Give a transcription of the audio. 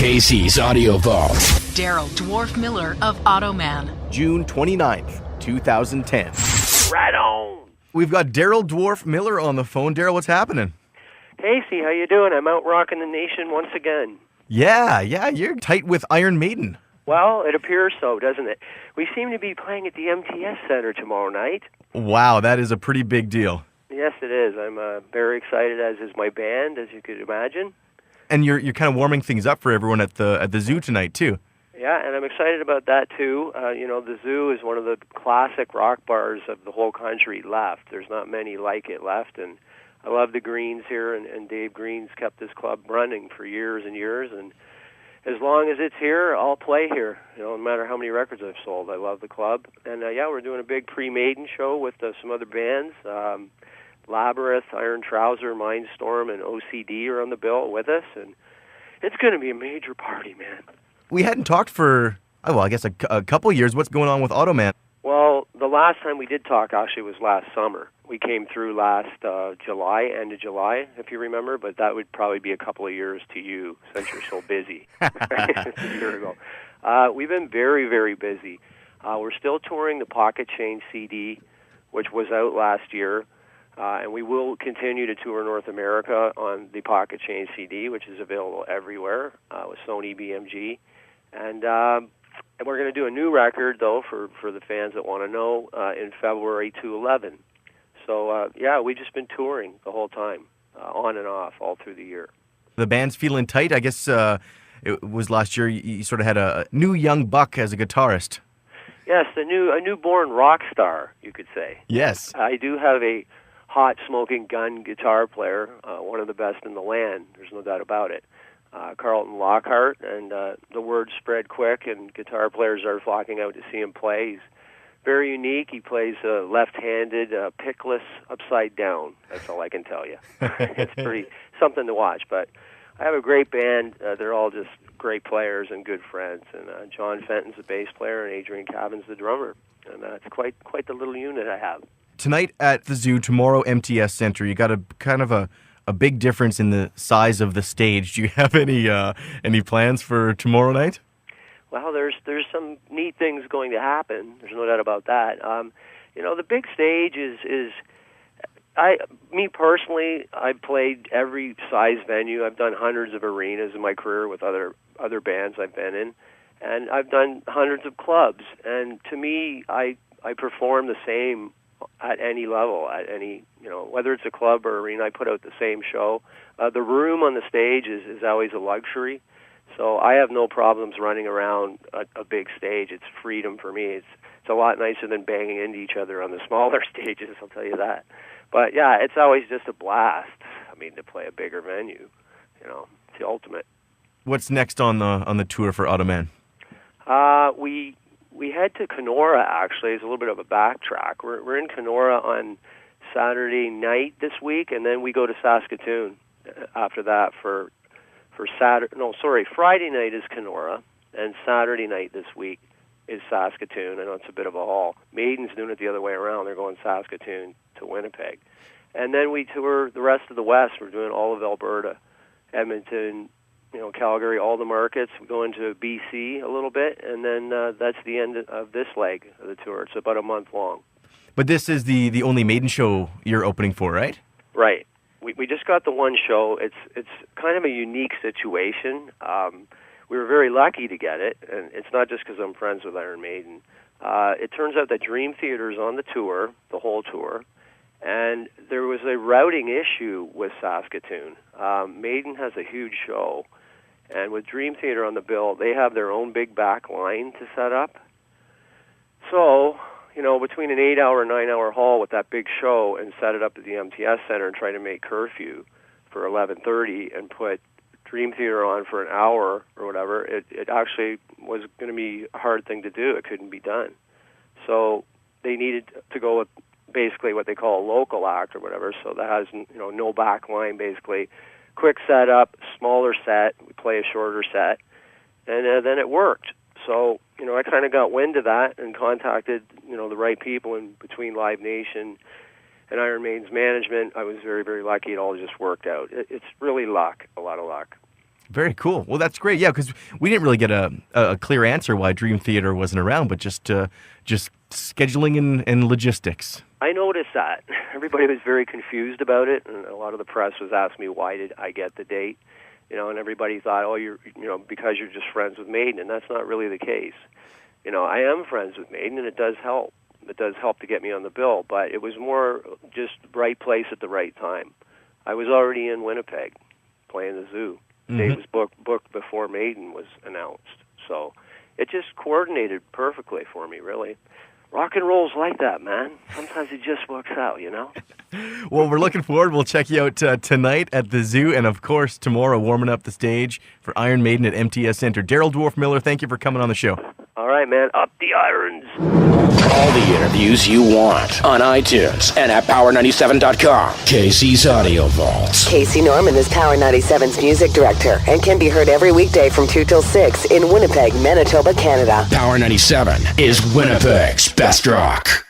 Casey's Audio Vault. Darrell Dwarf Millar of Automan. June 29th, 2010. Right on. We've got Darrell Dwarf Millar on the phone. Darrell, what's happening? Casey, how you doing? I'm out rocking the nation once again. Yeah, you're tight with Iron Maiden. Well, it appears so, doesn't it? We seem to be playing at the MTS Center tomorrow night. Wow, that is a pretty big deal. Yes, it is. I'm very excited, as is my band, as you could imagine. And you're kind of warming things up for everyone at the zoo tonight, too. Yeah, and I'm excited about that, too. The zoo is one of the classic rock bars of the whole country left. There's not many like it left, and I love the Greens here, and Dave Green's kept this club running for years and years, and as long as it's here, I'll play here. No matter how many records I've sold, I love the club. And we're doing a big pre-Maiden show with some other bands. Labyrinth, Iron Trouser, Mindstorm, and OCD are on the bill with us, and it's going to be a major party, man. We hadn't talked for, I guess a couple years. What's going on with Automan? Well, the last time we did talk actually was last summer. We came through last July, end of July, if you remember, but that would probably be a couple of years to you since you're so busy. A year ago. We've been very, very busy. We're still touring the Pocket Change CD, which was out last year, and we will continue to tour North America on the Pocket Change CD, which is available everywhere with Sony BMG. And we're going to do a new record, though, for the fans that want to know, in February 2011. So, we've just been touring the whole time, on and off, all through the year. The band's feeling tight. I guess it was last year you sort of had a new young buck as a guitarist. Yes, a newborn rock star, you could say. Yes. I do have a hot smoking gun guitar player, one of the best in the land. There's no doubt about it. Carlton Lockhart, and the word spread quick, and guitar players are flocking out to see him play. He's very unique. He plays left-handed, pickless, upside down. That's all I can tell you. It's pretty something to watch. But I have a great band. They're all just great players and good friends. And John Fenton's the bass player, and Adrian Cavan's the drummer. And it's quite the little unit I have. Tonight at the zoo, tomorrow MTS Center, you got a kind of a big difference in the size of the stage. Do you have any plans for tomorrow night? Well, there's some neat things going to happen. There's no doubt about that. The big stage is me personally, I've played every size venue. I've done hundreds of arenas in my career with other bands I've been in, and I've done hundreds of clubs. And to me, I perform the same at any level, at any, whether it's a club or arena, I put out the same show. The room on the stage is always a luxury. So I have no problems running around a big stage. It's freedom for me. It's a lot nicer than banging into each other on the smaller stages, I'll tell you that. But yeah, it's always just a blast. I mean, to play a bigger venue, it's the ultimate. What's next on the tour for Automan? We head to Kenora, actually. It's a little bit of a backtrack. We're in Kenora on Saturday night this week, and then we go to Saskatoon after that for Friday night is Kenora, and Saturday night this week is Saskatoon. I know it's a bit of a haul. Maiden's doing it the other way around. They're going Saskatoon to Winnipeg. And then we tour the rest of the West. We're doing all of Alberta, Edmonton, Calgary, all the markets. We go into BC a little bit, and then that's the end of this leg of the tour. It's about a month long. But this is the only Maiden show you're opening for, right? Right. We just got the one show. It's kind of a unique situation. We were very lucky to get it, and it's not just because I'm friends with Iron Maiden. It turns out that Dream Theater's on the tour, the whole tour, and there was a routing issue with Saskatoon. Maiden has a huge show, and with Dream Theater on the bill, they have their own big back line to set up. So, between an 8-hour, 9-hour haul with that big show and set it up at the MTS Center and try to make curfew for 11:30 and put Dream Theater on for an hour or whatever, it actually was going to be a hard thing to do. It couldn't be done. So they needed to go with basically what they call a local act or whatever, so that has no back line, basically. Quick setup, smaller set, we play a shorter set, and then it worked. So, I kind of got wind of that and contacted, the right people in between Live Nation and Iron Maiden's management. I was very, very lucky. It all just worked out. It's really luck, a lot of luck. Very cool. Well, that's great. Yeah, because we didn't really get a clear answer why Dream Theater wasn't around, but just scheduling and logistics. I noticed that. Everybody was very confused about it, and a lot of the press was asking me, why did I get the date? And everybody thought, oh, because you're just friends with Maiden, and that's not really the case. I am friends with Maiden, and it does help. It does help to get me on the bill, but it was more just the right place at the right time. I was already in Winnipeg playing the Zoo. The date was booked before Maiden was announced. So it just coordinated perfectly for me, really. Rock and roll's like that, man. Sometimes it just works out, Well, we're looking forward. We'll check you out tonight at the Zoo, and of course tomorrow warming up the stage for Iron Maiden at MTS Center. Darrell Dwarf Millar, thank you for coming on the show. All right, man. Up the irons. All the interviews you want on iTunes and at Power97.com. Casey's Audio Vault. Casey Norman is Power 97's music director and can be heard every weekday from 2 till 6 in Winnipeg, Manitoba, Canada. Power 97 is Winnipeg's best rock.